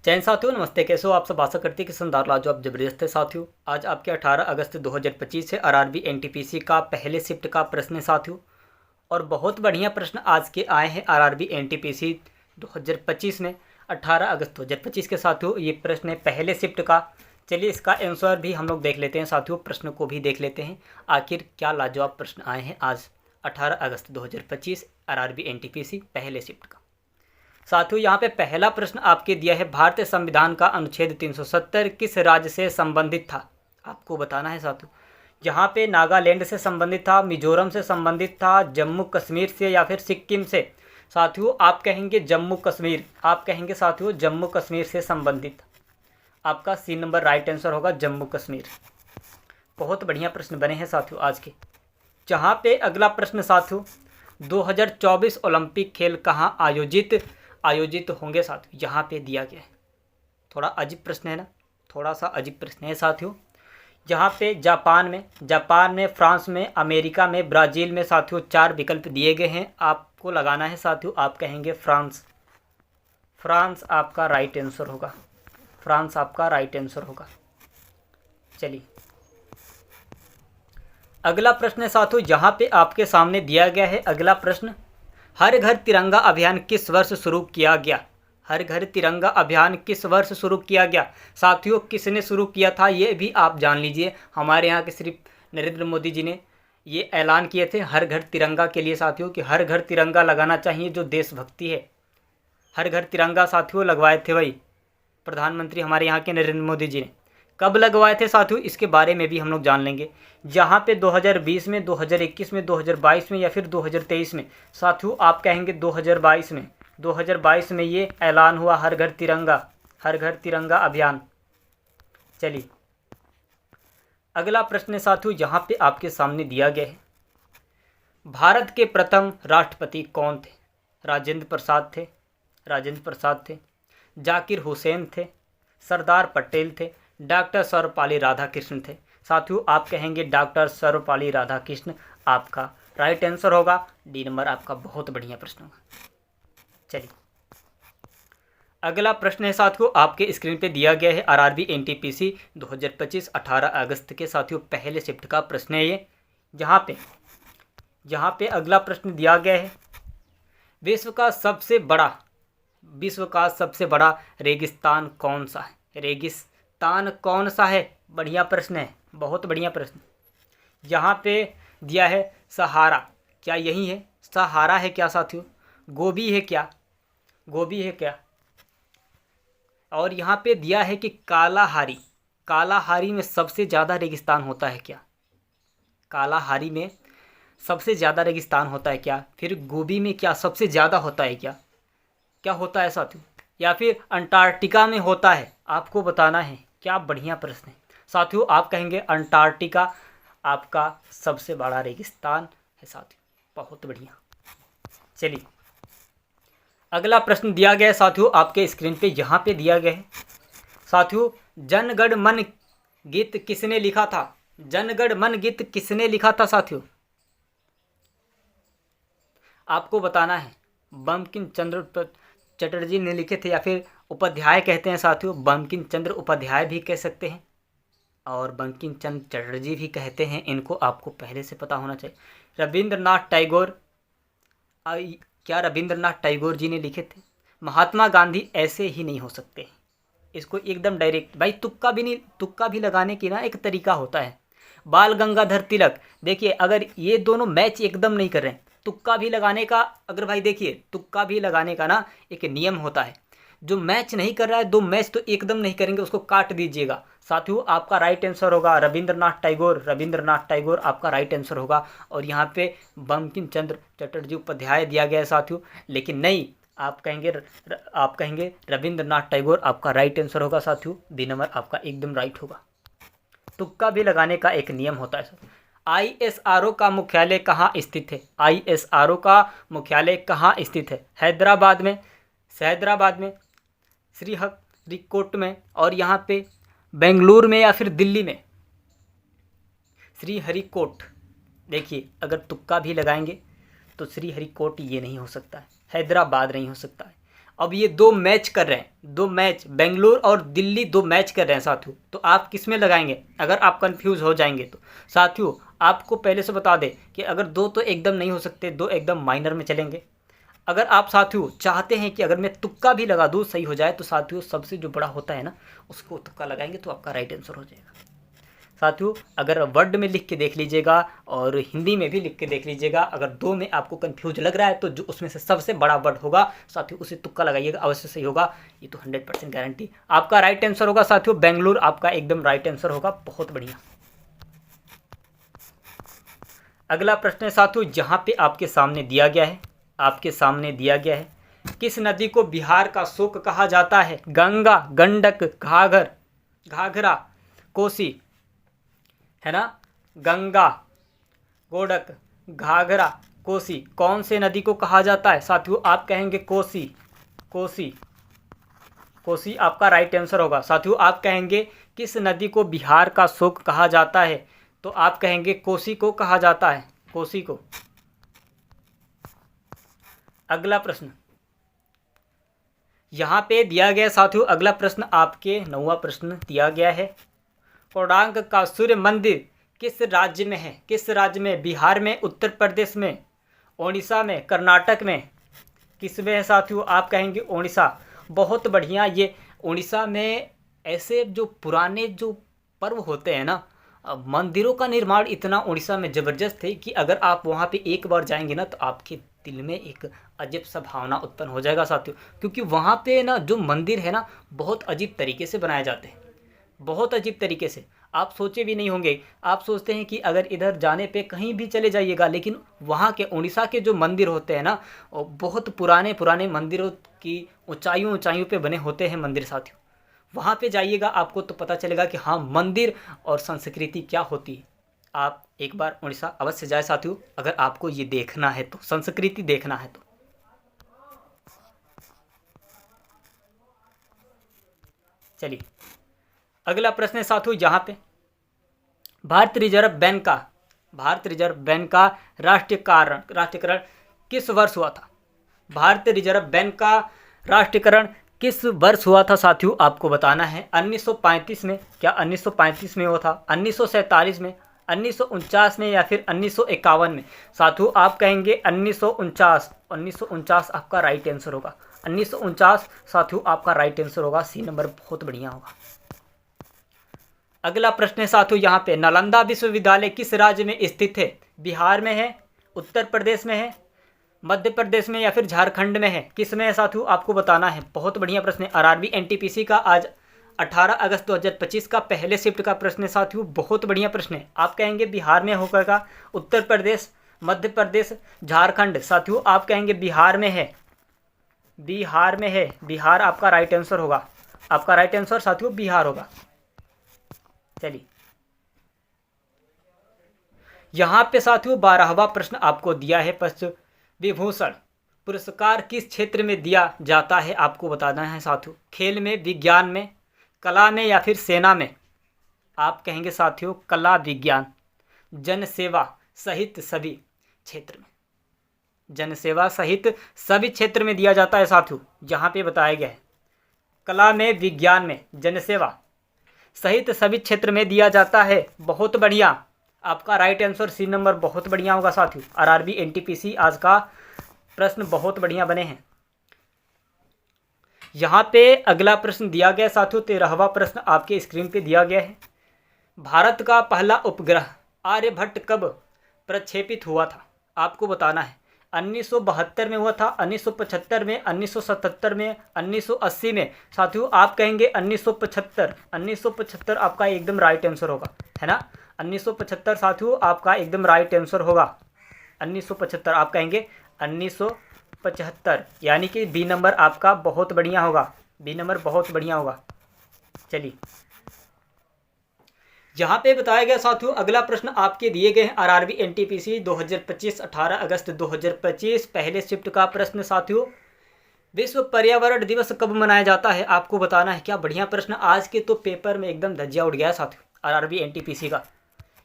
जैन साथियों नमस्ते, कैसे हो आप सब। आशा करते हैं कि शानदार लाजवाब जबरदस्त है साथियों। आज आपके 18 अगस्त 2025 से आरआरबी एनटीपीसी का पहले शिफ्ट का प्रश्न है साथियों। और बहुत बढ़िया प्रश्न आज के आए हैं आरआरबी एनटीपीसी 2025 में 18 अगस्त 2025 के साथियों। ये प्रश्न है पहले शिफ्ट का। चलिए इसका आंसर भी हम लोग देख लेते हैं साथियों, प्रश्न को भी देख लेते हैं आखिर क्या लाजवाब प्रश्न आए हैं आज 18 अगस्त 2025 आरआरबी एनटीपीसी पहले शिफ्ट का। साथियों यहाँ पे पहला प्रश्न आपके दिया है, भारतीय संविधान का अनुच्छेद 370 किस राज्य से संबंधित था। आपको बताना है साथियों। यहाँ पे नागालैंड से संबंधित था, मिजोरम से संबंधित था, जम्मू कश्मीर से या फिर सिक्किम से। साथियों आप कहेंगे जम्मू कश्मीर, आप कहेंगे साथियों जम्मू कश्मीर से संबंधित। आपका सी नंबर राइट आंसर होगा जम्मू कश्मीर। बहुत बढ़िया प्रश्न बने हैं साथियों आज के। जहाँ पे अगला प्रश्न साथियों, 2024 ओलंपिक खेल कहाँ आयोजित होंगे साथियों। यहाँ पे दिया गया है, थोड़ा अजीब प्रश्न है ना, थोड़ा सा अजीब प्रश्न है साथियों। यहाँ पे जापान में, फ्रांस में, अमेरिका में, ब्राज़ील में साथियों 4 विकल्प दिए गए हैं। आपको लगाना है साथियों, आप कहेंगे फ्रांस। फ्रांस आपका राइट आंसर होगा, फ्रांस आपका राइट आंसर होगा। चलिए अगला प्रश्न है साथियों, यहाँ पे आपके सामने दिया गया है अगला प्रश्न, हर घर तिरंगा अभियान किस वर्ष शुरू किया गया। हर घर तिरंगा अभियान किस वर्ष शुरू किया गया। साथियों किसने शुरू किया था ये भी आप जान लीजिए। हमारे यहाँ के श्री नरेंद्र मोदी जी ने ये ऐलान किए थे हर घर तिरंगा के लिए साथियों, कि हर घर तिरंगा लगाना चाहिए, जो देशभक्ति है। हर घर तिरंगा साथियों लगवाए थे वही प्रधानमंत्री हमारे यहाँ के नरेंद्र मोदी जी ने। कब लगवाए थे साथियों इसके बारे में भी हम लोग जान लेंगे। जहाँ पे 2020 में, 2021 में, 2022 में या फिर 2023 में। साथियों आप कहेंगे 2022 में, 2022 में ये ऐलान हुआ हर घर तिरंगा अभियान। चलिए अगला प्रश्न है साथियों, यहाँ पे आपके सामने दिया गया है, भारत के प्रथम राष्ट्रपति कौन थे। राजेंद्र प्रसाद थे, जाकिर हुसैन थे, सरदार पटेल थे, डॉक्टर सर्वपल्ली राधाकृष्ण थे। साथियों आप कहेंगे डॉक्टर सर्वपल्ली राधाकृष्ण, आपका राइट आंसर होगा। डी नंबर आपका बहुत बढ़िया प्रश्न होगा। चलिए अगला प्रश्न है साथियों, आपके स्क्रीन पे दिया गया है आरआरबी एनटीपीसी 2025 18 अगस्त के साथियों पहले शिफ्ट का प्रश्न है ये। यहाँ पे अगला प्रश्न दिया गया है, विश्व का सबसे बड़ा रेगिस्तान कौन सा है। रेगिस्तान कौन सा है, बढ़िया प्रश्न है, बहुत बढ़िया प्रश्न। यहाँ पे दिया है सहारा, क्या यही है, सहारा है क्या साथियों, गोबी है क्या। और यहाँ पे दिया है कि कालाहारी में सबसे ज़्यादा रेगिस्तान होता है क्या। कालाहारी में सबसे ज़्यादा रेगिस्तान होता है क्या, फिर गोबी में क्या सबसे ज़्यादा होता है क्या होता है साथियों, या फिर अंटार्कटिका में होता है, आपको बताना है। क्या बढ़िया प्रश्न है साथियों। आप कहेंगे अंटार्कटिका आपका सबसे बड़ा रेगिस्तान है साथियों, बहुत बढ़िया। चलिए अगला प्रश्न दिया गया है साथियों आपके स्क्रीन पे, यहाँ पे दिया गया है साथियों, जनगण मन गीत किसने लिखा था। जनगण मन गीत किसने लिखा था साथियों, आपको बताना है। बंकिम चंद्र चटर्जी ने लिखे थे, या फिर उपाध्याय कहते हैं साथियों, बंकिम चंद्र उपाध्याय भी कह सकते हैं और बंकिम चंद्र चटर्जी भी कहते हैं, इनको आपको पहले से पता होना चाहिए। रविंद्रनाथ टैगोर, क्या रविंद्रनाथ टैगोर जी ने लिखे थे। महात्मा गांधी ऐसे ही नहीं हो सकते, इसको एकदम डायरेक्ट भाई, तुक्का भी लगाने की ना एक तरीका होता है। बाल गंगाधर तिलक, देखिए अगर ये दोनों मैच एकदम नहीं कर रहे हैं, तुक्का भी लगाने का, अगर भाई देखिए तुक्का भी लगाने का ना एक नियम होता है। जो मैच नहीं कर रहा है, 2 मैच तो एकदम नहीं करेंगे, उसको काट दीजिएगा। साथियों आपका राइट आंसर होगा रविंद्रनाथ टैगोर आपका राइट आंसर होगा। और यहाँ पे बंकिम चंद्र चटर्जी उपाध्याय दिया गया है साथियों, लेकिन नहीं, आप कहेंगे रविंद्रनाथ टैगोर, आपका राइट आंसर होगा साथियों। बी नंबर आपका एकदम राइट होगा। तुक्का भी लगाने का एक नियम होता है सर। आईएसआरओ का मुख्यालय कहाँ स्थित है। आईएसआरओ का मुख्यालय कहाँ स्थित है। हैदराबाद में, श्रीहरिकोट में, और यहाँ पे बेंगलुरु में या फिर दिल्ली में। श्रीहरिकोट, देखिए अगर तुक्का भी लगाएंगे तो श्रीहरिकोट ये नहीं हो सकता है, हैदराबाद नहीं हो सकता है। अब ये दो मैच कर रहे हैं, दो मैच बेंगलुरु और दिल्ली दो मैच कर रहे हैं साथियों, तो आप किस में लगाएंगे अगर आप कंफ्यूज हो जाएंगे तो। साथियों आपको पहले से बता दें कि अगर दो तो एकदम नहीं हो सकते, दो एकदम माइनर में चलेंगे। अगर आप साथियों चाहते हैं कि अगर मैं तुक्का भी लगा दूँ सही हो जाए, तो साथियों सबसे जो बड़ा होता है ना, उसको तुक्का लगाएंगे तो आपका राइट आंसर हो जाएगा। साथियों अगर वर्ड में लिख के देख लीजिएगा और हिंदी में भी लिख के देख लीजिएगा, अगर दो में आपको कंफ्यूज लग रहा है तो जो उसमें से सबसे बड़ा वर्ड होगा साथियों उसे तुक्का लगाइएगा, अवश्य सही होगा, ये तो 100% गारंटी आपका राइट आंसर होगा। साथियों बेंगलुरु आपका एकदम राइट आंसर होगा, बहुत बढ़िया। अगला प्रश्न है साथियों, जहाँ पे आपके सामने दिया गया है, आपके सामने दिया गया है, किस नदी को बिहार का शोक कहा जाता है? गंगा, गंडक, घाघर, घाघरा, कोसी, है ना, गंगा, गोडक, घाघरा, कोसी, कौन से नदी को कहा जाता है? साथियों आप कहेंगे कोसी, कोसी, कोसी आपका राइट आंसर होगा। साथियों आप कहेंगे किस नदी को बिहार का शोक कहा जाता है, तो आप कहेंगे कोसी को कहा जाता है, कोसी को। अगला प्रश्न यहाँ पे दिया गया साथियों, अगला प्रश्न आपके 9वां प्रश्न दिया गया है, कोणार्क का सूर्य मंदिर किस राज्य में है? किस राज्य में? बिहार में, उत्तर प्रदेश में, ओडिशा में, कर्नाटक में, किस में है साथियों? आप कहेंगे ओडिशा, बहुत बढ़िया। ये ओडिशा में ऐसे जो पुराने जो पर्व होते हैं ना, मंदिरों का निर्माण इतना उड़ीसा में ज़बरदस्त है कि अगर आप वहाँ पे एक बार जाएंगे ना तो आपके दिल में एक अजीब सा भावना उत्पन्न हो जाएगा साथियों, क्योंकि वहाँ पे ना जो मंदिर है ना बहुत अजीब तरीके से बनाए जाते हैं, बहुत अजीब तरीके से, आप सोचे भी नहीं होंगे। आप सोचते हैं कि अगर इधर जाने पे कहीं भी चले जाइएगा, लेकिन वहाँ के उड़ीसा के जो मंदिर होते हैं ना वो बहुत पुराने पुराने मंदिरों की ऊंचाइयों ऊंचाइयों पे बने होते हैं मंदिर साथियों। वहाँ पे जाइएगा आपको तो पता चलेगा कि हाँ मंदिर और संस्कृति क्या होती है। आप एक बार उड़ीसा अवश्य जाए साथियों, अगर आपको ये देखना है तो, संस्कृति देखना है तो। चलिए अगला प्रश्न है साथियों, यहाँ पे भारतीय रिजर्व बैंक का राष्ट्रीयकरण किस वर्ष हुआ था? भारतीय रिजर्व बैंक का राष्ट्रीयकरण किस वर्ष हुआ था साथियों? आपको बताना है। 1935 में, क्या 1935 में हुआ था, 1947 में, 1949 में या फिर 1951 में? साथियों आप कहेंगे 1949, 1949 आपका राइट आंसर होगा। 1949 साथियों आपका राइट आंसर होगा, सी नंबर बहुत बढ़िया होगा। अगला प्रश्न है साथियों, यहाँ पे नालंदा विश्वविद्यालय किस राज्य में स्थित है? बिहार में है, उत्तर प्रदेश में है, मध्य प्रदेश में या फिर झारखंड में है? किस में है साथियों आपको बताना है। बहुत बढ़िया प्रश्न है, आरआरबी एनटीपीसी का आज 18 अगस्त 2025 का पहले शिफ्ट का प्रश्न है साथियों, बहुत बढ़िया प्रश्न है। आप कहेंगे बिहार में होगा, उत्तर प्रदेश, मध्य प्रदेश, झारखंड? साथियों आप कहेंगे बिहार में है, बिहार में है, बिहार आपका राइट आंसर होगा, आपका राइट आंसर साथियों बिहार होगा। चलिए यहाँ पे साथियों 12वां प्रश्न आपको दिया है, पद्म विभूषण पुरस्कार किस क्षेत्र में दिया जाता है? आपको बताना है साथियों, खेल में, विज्ञान में, कला में या फिर सेना में? आप कहेंगे साथियों कला, विज्ञान, जनसेवा सहित सभी क्षेत्र में, जनसेवा सहित सभी क्षेत्र में दिया जाता है साथियों, जहाँ पे बताया गया है कला में, विज्ञान में, जनसेवा सहित सभी क्षेत्र में दिया जाता है। बहुत बढ़िया, आपका राइट आंसर सी नंबर बहुत बढ़िया होगा साथियों। आरआरबी एनटीपीसी आज का प्रश्न बहुत बढ़िया बने हैं। यहाँ पे अगला प्रश्न दिया गया साथियों, 13वां प्रश्न आपके स्क्रीन पे दिया गया है, भारत का पहला उपग्रह आर्यभट्ट कब प्रक्षेपित हुआ था? आपको बताना है। 1972 में हुआ था, 1975 में, 1977 में, 1980 में? साथियों आप कहेंगे 1975, 1975 आपका एकदम राइट आंसर होगा, है ना, 1975 साथियों आपका एकदम राइट आंसर होगा। 1975 आप कहेंगे 1975, यानी कि बी नंबर आपका बहुत बढ़िया होगा, बी नंबर बहुत बढ़िया होगा। चलिए यहाँ पे बताया गया साथियों, अगला प्रश्न आपके दिए गए हैं आरआरबी एनटीपीसी 2025 18 अगस्त 2025 पहले शिफ्ट का प्रश्न साथियों, विश्व पर्यावरण दिवस कब मनाया जाता है? आपको बताना है। क्या बढ़िया प्रश्न, आज के तो पेपर में एकदम धज्जिया उड़ गया साथियों आरआरबी एनटीपीसी का।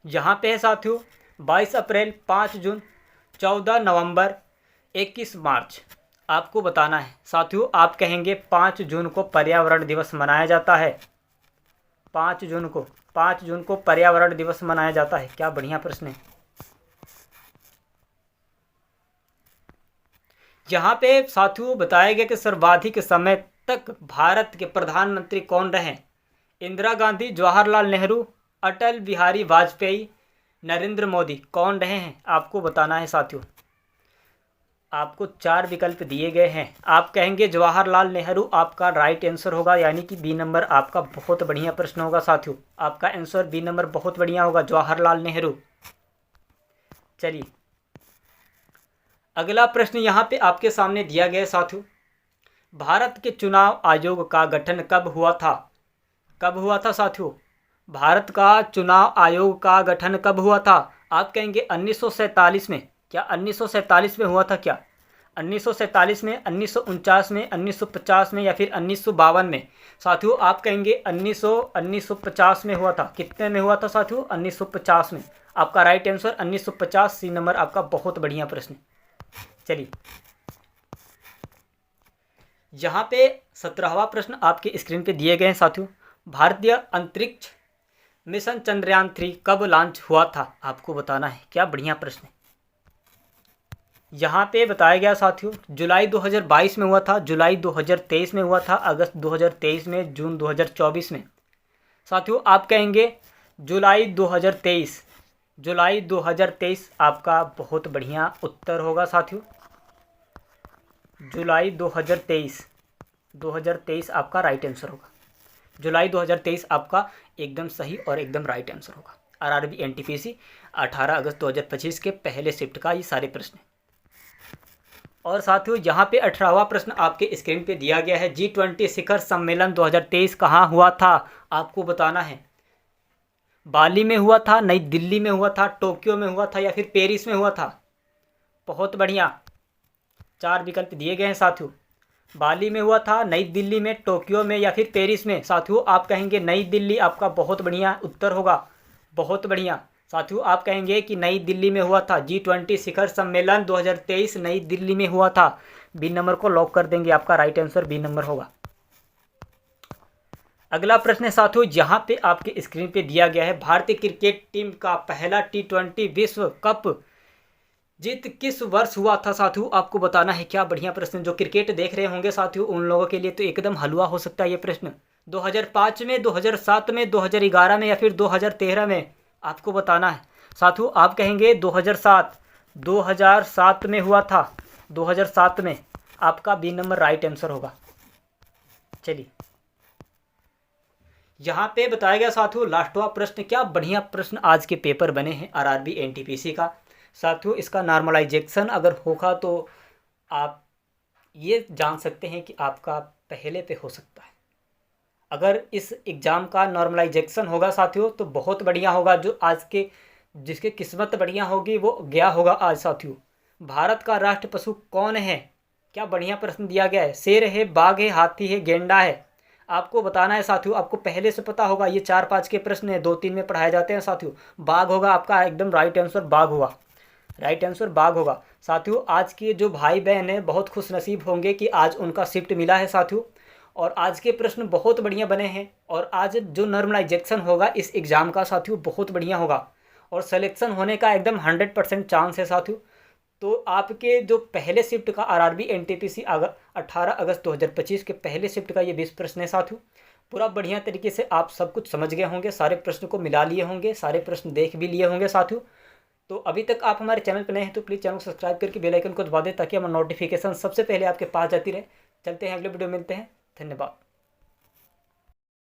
यहाँ पे है साथियों 22 अप्रैल, 5 जून, 14 नवंबर, 21 मार्च। आपको बताना है साथियों। आप कहेंगे 5 जून को पर्यावरण दिवस मनाया जाता है। 5 जून को पर्यावरण दिवस मनाया जाता है। क्या बढ़िया प्रश्न है। यहाँ पे साथियों बताया गया कि सर्वाधिक समय तक भारत के प्रधानमंत्री कौन रहे। इंदिरा गांधी, जवाहरलाल नेहरू, अटल बिहारी वाजपेयी, नरेंद्र मोदी, कौन रहे हैं आपको बताना है साथियों। आपको 4 विकल्प दिए गए हैं। आप कहेंगे जवाहरलाल नेहरू, आपका राइट आंसर होगा, यानी कि बी नंबर आपका बहुत बढ़िया प्रश्न होगा साथियों। आपका आंसर बी नंबर बहुत बढ़िया होगा, जवाहरलाल नेहरू। चलिए अगला प्रश्न यहाँ पे आपके सामने दिया गया है साथियों। भारत के चुनाव आयोग का गठन कब हुआ था। कब हुआ था साथियों। भारत का चुनाव आयोग का गठन कब हुआ था। आप कहेंगे 1947 में। क्या 1947 में हुआ था क्या। 1947 में, 1949 में, 1950 में या फिर 1952 में। साथियों आप कहेंगे 1950 में हुआ था। कितने में हुआ था साथियों। 1950 में। आपका राइट आंसर 1950, सी नंबर आपका बहुत बढ़िया प्रश्न। चलिए यहाँ पे 17वां प्रश्न आपके स्क्रीन पे दिए गए हैं साथियों। भारतीय अंतरिक्ष मिशन चंद्रयान 3 कब लॉन्च हुआ था आपको बताना है। क्या बढ़िया प्रश्न है। यहाँ पे बताया गया साथियों जुलाई 2022 में हुआ था, जुलाई 2023 में हुआ था, अगस्त 2023 में, जून 2024 में। साथियों आप कहेंगे जुलाई 2023। जुलाई 2023 आपका बहुत बढ़िया उत्तर होगा साथियों। जुलाई 2023 आपका राइट आंसर होगा। जुलाई 2023 आपका एकदम सही और एकदम राइट आंसर होगा। आरआरबी एनटीपीसी 18 अगस्त 2025 के पहले शिफ्ट का ये सारे प्रश्न हैं। और साथियों यहाँ पे 18वां प्रश्न आपके स्क्रीन पे दिया गया है। G20 शिखर सम्मेलन 2023 कहाँ हुआ था आपको बताना है। बाली में हुआ था, नई दिल्ली में हुआ था, टोक्यो में हुआ था या फिर पेरिस में हुआ था। बहुत बढ़िया, 4 विकल्प दिए गए हैं साथियों। बाली में हुआ था, नई दिल्ली में, टोक्यो में या फिर पेरिस में। साथियों आप कहेंगे नई दिल्ली, आपका बहुत बढ़िया उत्तर होगा। बहुत बढ़िया साथियों आप कहेंगे कि नई दिल्ली में हुआ था। G20 शिखर सम्मेलन 2023 नई दिल्ली में हुआ था। बी नंबर को लॉक कर देंगे, आपका राइट आंसर बी नंबर होगा। अगला प्रश्न है साथियों यहाँ पे आपके स्क्रीन पे दिया गया है। भारतीय क्रिकेट टीम का पहला T20 विश्व कप जीत किस वर्ष हुआ था साथियों आपको बताना है। क्या बढ़िया प्रश्न। जो क्रिकेट देख रहे होंगे साथियों उन लोगों के लिए तो एकदम हलवा हो सकता है ये प्रश्न। 2005 में, 2007 में, 2011 में या फिर 2013 में आपको बताना है। साथियों आप कहेंगे 2007 में हुआ था। 2007 में आपका बी नंबर राइट आंसर होगा। चलिए यहाँ पे बताया गया साथियों लास्टवा प्रश्न। क्या बढ़िया प्रश्न आज के पेपर बने हैं आरआरबी एनटीपीसी का। साथियों इसका नॉर्मलाइजेशन अगर होगा तो आप ये जान सकते हैं कि आपका पहले पे हो सकता है। अगर इस एग्ज़ाम का नॉर्मलाइजेशन होगा साथियों तो बहुत बढ़िया होगा। जो आज के जिसकी किस्मत बढ़िया होगी वो गया होगा आज साथियों। भारत का राष्ट्र पशु कौन है। क्या बढ़िया प्रश्न दिया गया है। शेर है, बाघ है, हाथी है, गेंडा है। आपको बताना है साथियों। आपको पहले से पता होगा, ये 4-5 के प्रश्न है, 2-3 में पढ़ाए जाते हैं साथियों। बाघ होगा आपका एकदम राइट आंसर, बाघ होगा। राइट आंसर बाघ होगा। साथियों आज के जो भाई बहन हैं बहुत खुश नसीब होंगे कि आज उनका शिफ्ट मिला है साथियों। और आज के प्रश्न बहुत बढ़िया बने हैं। और आज जो नॉर्मलाइजेशन होगा इस एग्ज़ाम का साथियों बहुत बढ़िया होगा। और सिलेक्शन होने का एकदम 100% चांस है साथियों। तो आपके जो पहले शिफ्ट का आरआरबी एनटीपीसी 18 अगस्त 2025 के पहले शिफ्ट का ये 20 प्रश्न है साथियों। पूरा बढ़िया तरीके से आप सब कुछ समझ गए होंगे, सारे प्रश्न को मिला लिए होंगे, सारे प्रश्न देख भी लिए होंगे साथियों। तो अभी तक आप हमारे चैनल पर नए हैं तो प्लीज़ चैनल को सब्सक्राइब करके बेल आइकन को दबा दें ताकि हमारा नोटिफिकेशन सबसे पहले आपके पास जाती रहे। चलते हैं अगले वीडियो, मिलते हैं। धन्यवाद।